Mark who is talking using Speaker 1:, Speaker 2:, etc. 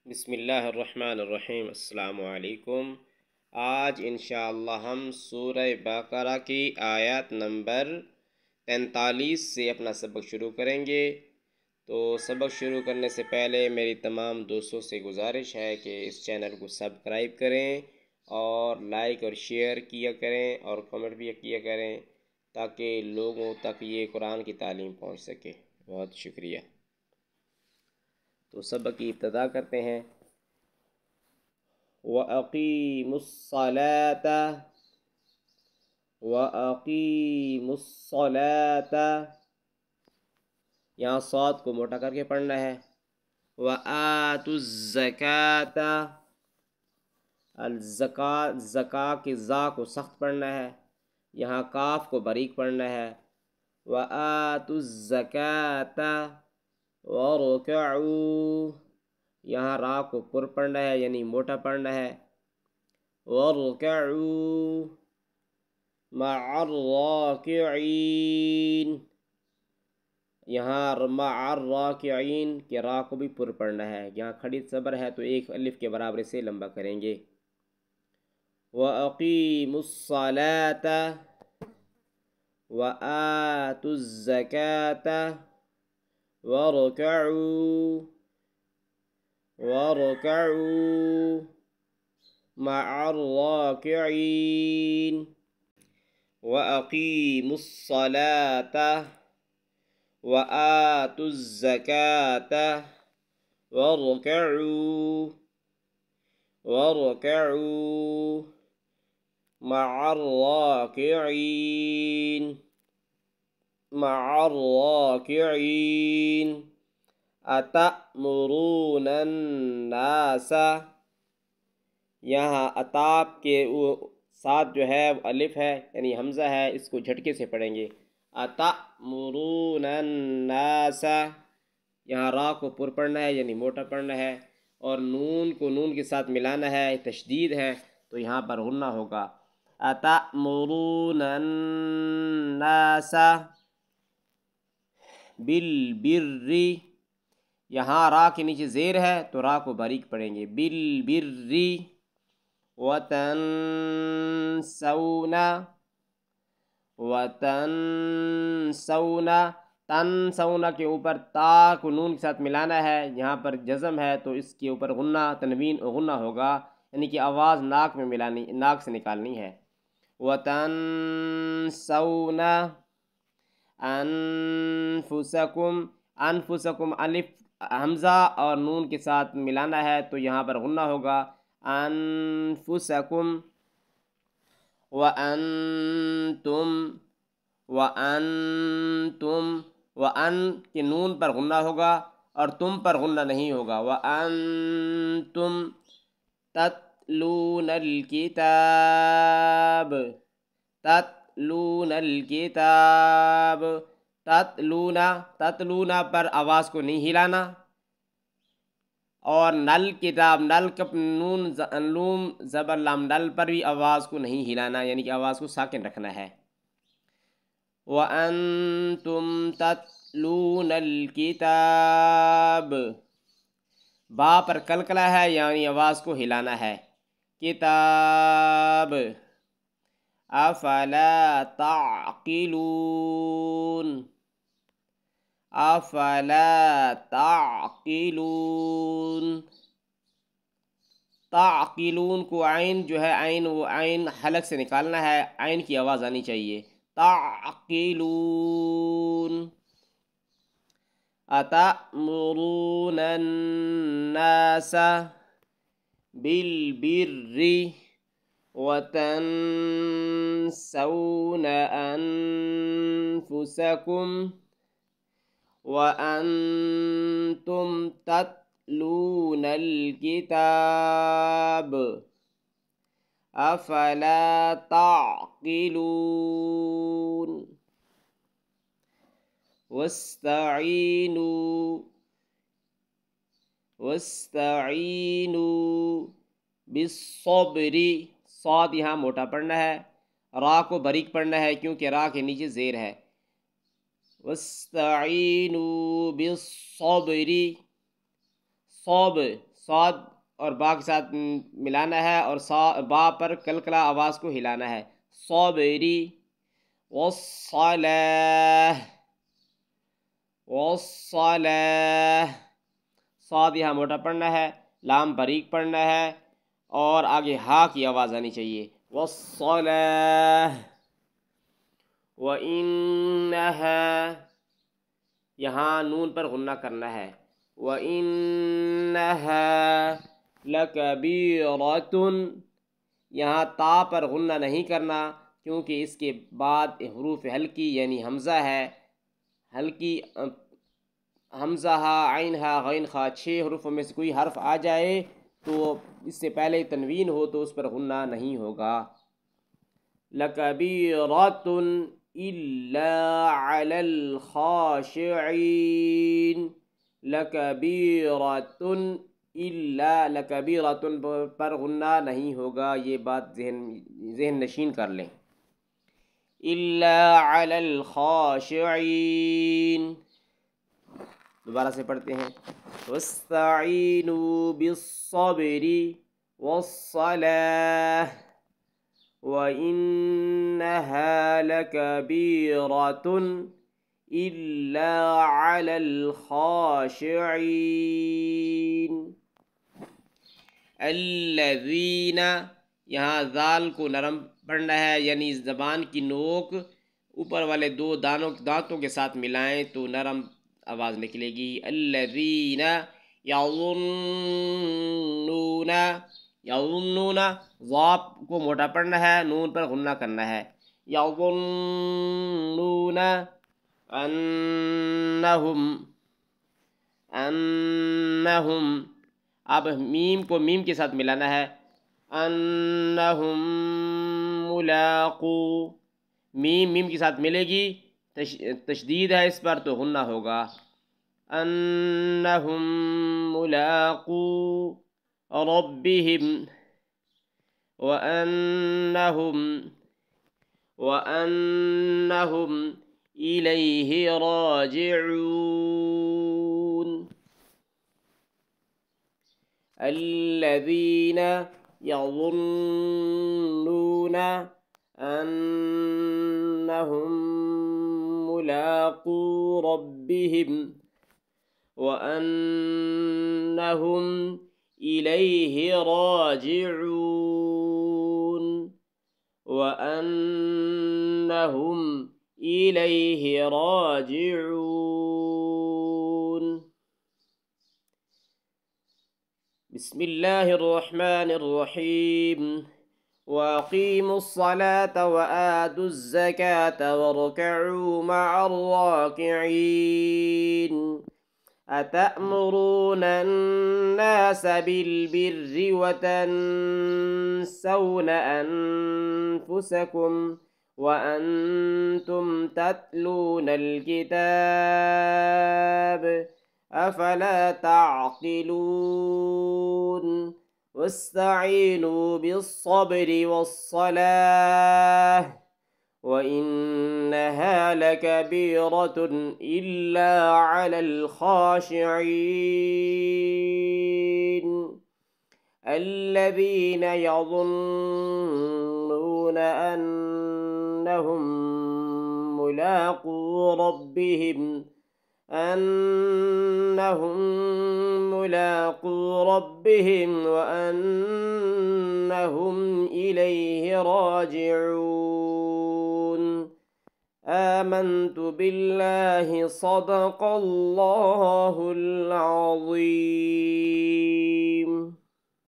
Speaker 1: بسم اللہ الرحمن الرحیم۔ السلام علیکم۔ آج انشاءاللہ ہم سورہ بقرہ کی آیت نمبر 43 سے اپنا سبق شروع کریں گے۔ تو سبق شروع کرنے سے پہلے میری تمام دوستوں سے گزارش ہے کہ اس چینل کو سبسکرائب کریں اور لائک اور شیئر کیا کریں اور کمنٹ بھی کیا کریں تاکہ لوگوں تک یہ قرآن کی تعلیم پہنچ سکے۔ بہت شکریہ۔ تو سبق کی ابتدا کرتے ہیں۔ وَأَقِيمُوا الصَّلَاةَ وَأَقِيمُوا الصَّلَاةَ، یہاں صاد کو موٹا کر کے پڑھنا ہے۔ وَآتُوا الزَّكَاةَ، زکاة کی زا کو سخت پڑھنا ہے، یہاں کاف کو باریک پڑھنا ہے۔ وَآتُوا الزَّكَاةَ وَارْكَعُوا، یہاں را کو پر پڑھنا ہے یعنی موٹا پڑھنا ہے۔ وَارْكَعُوا مَعَ الرَّاكِعِينَ، یہاں مع الراکعین کے را کو بھی پر پڑھنا ہے، یہاں کھڑی صبر ہے تو ایک الف کے برابر سے لمبا کریں گے۔ وَأَقِيمُوا الصَّلَاةَ وَآتُوا الزَّكَاةَ وَارْكَعُوا مع الراكعين۔ وَأَقِيمُوا الصَّلَاةَ وَآتُوا الزَّكَاةَ وَارْكَعُوا مع الراكعين۔ أَتَأْمُرُونَ النَّاسَ، یہاں اتاب کے ساتھ جو ہے الف ہے یعنی حمزہ ہے، اس کو جھٹکے سے پڑھیں گے۔ أَتَأْمُرُونَ النَّاسَ، یہاں را کو پر پڑھنا ہے یعنی موٹا پڑھنا ہے، اور نون کو نون کے ساتھ ملانا ہے، تشدید ہے تو یہاں پر غنہ ہوگا۔ أَتَأْمُرُونَ النَّاسَ بِالْبِرِّ، یہاں را کے نیچے زیر ہے تو را کو باریک پڑھیں گے۔ بِالْبِرِّ وَتَنْسَوْنَ، تنسونا کے اوپر تا کو نون کے ساتھ ملانا ہے، یہاں پر جزم ہے تو اس کے اوپر غنہ تنوین غنہ ہوگا، یعنی کہ آواز ناک میں ملانی، ناک سے نکالنی ہے۔ وَتَنْسَوْنَ أَنفُسَكُمْ، انفسکم الف حمزہ اور نون کے ساتھ ملانا ہے تو یہاں پر غنہ ہوگا۔ انفسکم وَأَنْتُمْ وَأَن کے نون پر غنہ ہوگا اور تم پر غنہ نہیں ہوگا۔ وَأَنْتُمْ تَتْلُونَ الْكِتَابَ، تَتْلُونَ الْكِتَابَ، تتلونا پر آواز کو نہیں ہلانا، اور نل کتاب، نل کپ نون لوم زبر لام نل پر بھی آواز کو نہیں ہلانا، یعنی کہ آواز کو ساکن رکھنا ہے۔ وَأَنْتُمْ تَتْلُونَ الْكِتَابَ، با پر کلکلا ہے یعنی آواز کو ہلانا ہے۔ کتاب، افلا تعقلون، افلا تعقلون، تعقلون کو عین جو ہے عین وہ عین حلق سے نکالنا ہے، عین کی آواز آنی چاہیے۔ تعقلون، أتأمرون الناس بالبر وتنسون أنفسكم وأنتم تتلون الكتاب أفلا تعقلون۔ واستعینوا بالصبر، صاد یہاں موٹا پڑھنا ہے، را کو باریک پڑھنا ہے کیونکہ را کے نیچے زیر ہے۔ واستعینوا بالصبر، صوب، صاد اور با کے ساتھ ملانا ہے اور با پر کلکلا آواز کو ہلانا ہے. صابری. والصلاة، والصلاة. صاد یہاں موٹا پڑھنا ہے، لام باریک پڑھنا ہے اور آگے ہا کی آواز آنی چاہیے. والصلاة. وَإِنَّهَا، یہاں نون پر غنہ کرنا ہے. وَإِنَّهَا لَكَبِيرَةٌ، یہاں تا پر غنہ نہیں کرنا کیونکہ اس کے بعد حروف ہلکی یعنی حمزہ ہے. ہلکی حمزہ ہا، عین ہا، غین خا، 6 حروفوں میں سے کوئی حرف آ جائے تو اس سے پہلے تنوین ہو تو اس پر غنہ نہیں ہوگا. لَكَبِيرَةٌ إِلَّا عَلَى الْخَاشِعِينَ. لَكَبِيرَةٌ إِلَّا، لَكَبِيرَةٌ پر غنہ نہیں ہوگا، یہ بات ذہن نشین کر لیں. إِلَّا عَلَى الْخَاشِعِينَ. دوبارہ سے پڑھتے ہیں. وَاسْتَعِينُوا بِالصَّبْرِ وَالصَّلَاةِ وَإِنَّهَا لَكَبِيرَةٌ إِلَّا عَلَى الْخَاشِعِينَ. الَّذِينَ، یہاں ذال کو نرم پڑھنا ہے یعنی زبان کی نوک اوپر والے 2 دانتوں کے ساتھ ملائیں تو نرم آواز نکلے گی. الَّذِينَ يَظُنُّونَ، یظنون، ضاد کو موٹا پڑھنا ہے، نون پر غنہ کرنا ہے. یظنون انہم، اب میم کو میم کے ساتھ ملانا ہے. انہم ملاقو، میم کے ساتھ ملے گی، تشدید ہے اس پر تو غنہ ہوگا. انہم ملاقو ربہم وَأَنَّهُمْ إِلَيْهِ راجعون. الَّذِينَ يَظُنُّونَ أَنَّهُمْ مُلَاقُو رَبِّهِمْ وَأَنَّهُمْ إِلَيْهِ راجعون. وَأَنَّهُمْ إِلَيْهِ راجعون. بسم الله الرحمن الرحيم. وَأَقِيمُوا الصَّلَاةَ وَآتُوا الزَّكَاةَ وَارْكَعُوا مَعَ الرَّاكِعِينَ. أَتَأْمُرُونَ النَّاسَ بِالْبِرِّ وَتَنْسَوْنَ أَنفُسَكُمْ وَأَنْتُمْ تَتْلُونَ الْكِتَابَ أَفَلَا تَعْقِلُونَ. وَاسْتَعِينُوا بِالصَّبْرِ وَالصَّلَاةِ وَإِنَّهَا لَكَبِيرَةٌ إِلَّا عَلَى الْخَاشِعِينَ. الَّذِينَ يَظُنُّونَ أَنَّهُمْ مُلَاقُو رَبِّهِمْ وَأَنَّهُمْ إِلَيْهِ راجعون. آمنت بالله صدق الله العظيم.